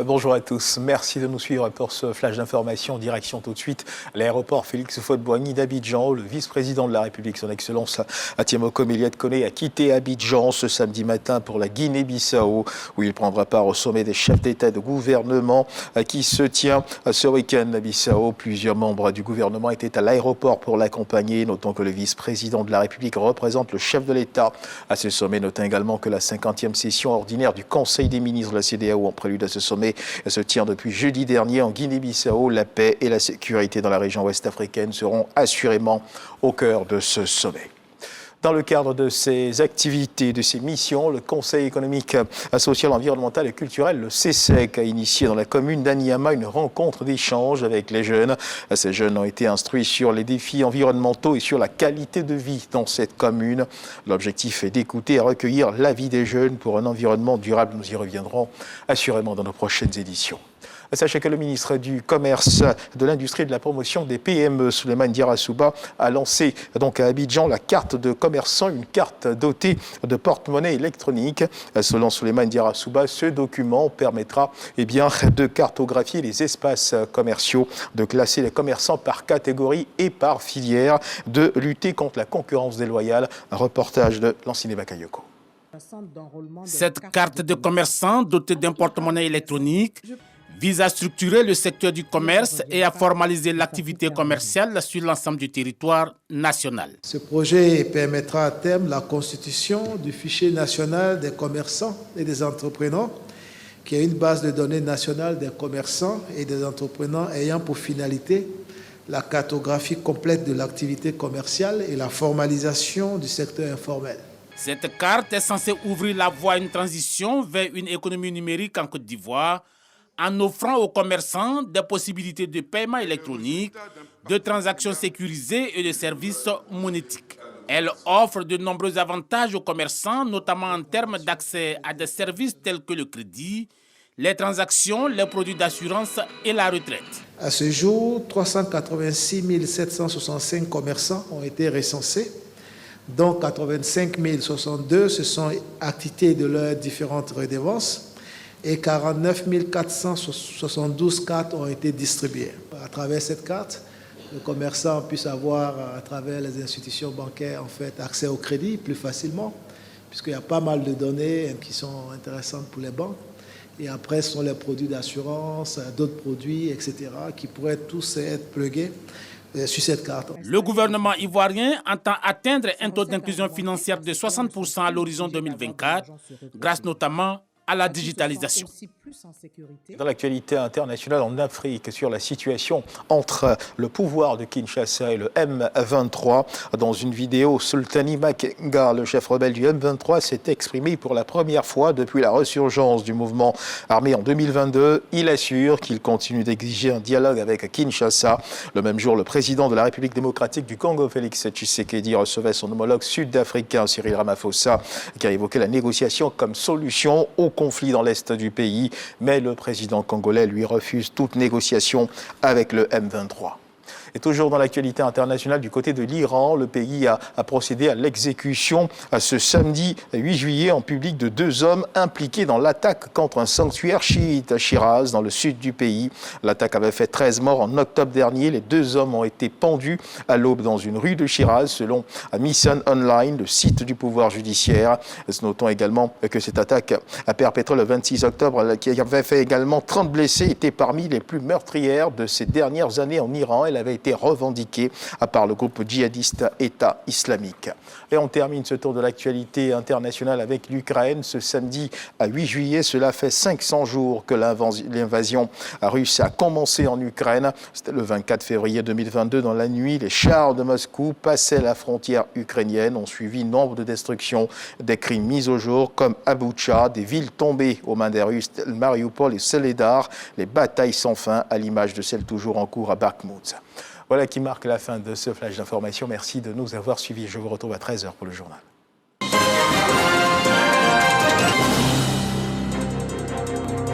Bonjour à tous, merci de nous suivre pour ce flash d'information. Direction tout de suite l'aéroport Félix Houphouët-Boigny d'Abidjan. Le vice-président de la République, son Excellence Atiemoko Méliès Koné, a quitté Abidjan ce samedi matin pour la Guinée-Bissau, où il prendra part au sommet des chefs d'État et de gouvernement qui se tient ce week-end à Bissau. Plusieurs membres du gouvernement étaient à l'aéroport pour l'accompagner. Notons que le vice-président de la République représente le chef de l'État à ce sommet. Notons également que la 50e session ordinaire du Conseil des ministres de la CEDEAO en prélude à ce sommet se tient depuis jeudi dernier en Guinée-Bissau. La paix et la sécurité dans la région ouest-africaine seront assurément au cœur de ce sommet. Dans le cadre de ses activités, de ses missions, le Conseil économique, social, environnemental et culturel, le CESEC, a initié dans la commune d'Aniama une rencontre d'échange avec les jeunes. Ces jeunes ont été instruits sur les défis environnementaux et sur la qualité de vie dans cette commune. L'objectif est d'écouter et recueillir l'avis des jeunes pour un environnement durable. Nous y reviendrons assurément dans nos prochaines éditions. Sachez que le ministre du Commerce, de l'Industrie et de la Promotion des PME, Souleymane Diarra-Souba, a lancé donc à Abidjan la carte de commerçant, une carte dotée de porte-monnaie électronique. Selon Souleymane Diarra-Souba, ce document permettra de cartographier les espaces commerciaux, de classer les commerçants par catégorie et par filière, de lutter contre la concurrence déloyale. Un reportage de Lanciné Bakayoko. Cette carte de commerçant dotée d'un porte-monnaie électronique vise à structurer le secteur du commerce et à formaliser l'activité commerciale sur l'ensemble du territoire national. Ce projet permettra à terme la constitution du fichier national des commerçants et des entrepreneurs, qui est une base de données nationale des commerçants et des entrepreneurs ayant pour finalité la cartographie complète de l'activité commerciale et la formalisation du secteur informel. Cette carte est censée ouvrir la voie à une transition vers une économie numérique en Côte d'Ivoire, en offrant aux commerçants des possibilités de paiement électronique, de transactions sécurisées et de services monétiques. Elle offre de nombreux avantages aux commerçants, notamment en termes d'accès à des services tels que le crédit, les transactions, les produits d'assurance et la retraite. À ce jour, 386 765 commerçants ont été recensés, dont 85 062 se sont acquittés de leurs différentes redevances, et 49 472 cartes ont été distribuées. À travers cette carte, le commerçant puisse avoir, à travers les institutions bancaires, accès au crédit plus facilement, puisqu'il y a pas mal de données qui sont intéressantes pour les banques. Et après, ce sont les produits d'assurance, d'autres produits, etc., qui pourraient tous être plugués sur cette carte. Le gouvernement ivoirien entend atteindre un taux d'inclusion financière de 60% à l'horizon 2024, grâce notamment à la digitalisation. Dans l'actualité internationale en Afrique, sur la situation entre le pouvoir de Kinshasa et le M23, dans une vidéo, Sultani Makenga, le chef rebelle du M23, s'est exprimé pour la première fois depuis la resurgence du mouvement armé en 2022. Il assure qu'il continue d'exiger un dialogue avec Kinshasa. Le même jour, le président de la République démocratique du Congo, Félix Tshisekedi, recevait son homologue sud-africain, Cyril Ramaphosa, qui a évoqué la négociation comme solution au conflit dans l'est du pays, mais le président congolais lui refuse toute négociation avec le M23. Et toujours dans l'actualité internationale, du côté de l'Iran, le pays a procédé à l'exécution ce samedi 8 juillet en public de 2 hommes impliqués dans l'attaque contre un sanctuaire chiite à Shiraz, dans le sud du pays. L'attaque avait fait 13 morts en octobre dernier. Les 2 hommes ont été pendus à l'aube dans une rue de Shiraz, selon Mission Online, le site du pouvoir judiciaire. Notons également que cette attaque perpétrée le 26 octobre, qui avait fait également 30 blessés, était parmi les plus meurtrières de ces dernières années en Iran. Elle avait été revendiquée par le groupe djihadiste État islamique. Et on termine ce tour de l'actualité internationale avec l'Ukraine. Ce samedi à 8 juillet, cela fait 500 jours que l'invasion russe a commencé en Ukraine. C'était le 24 février 2022. Dans la nuit, les chars de Moscou passaient la frontière ukrainienne. Ont suivi nombre de destructions, des crimes mis au jour comme à Boutcha, des villes tombées aux mains des Russes, Mariupol et Soledar, les batailles sans fin à l'image de celles toujours en cours à Bakhmout. Voilà qui marque la fin de ce flash d'information. Merci de nous avoir suivis. Je vous retrouve à 13h pour le journal.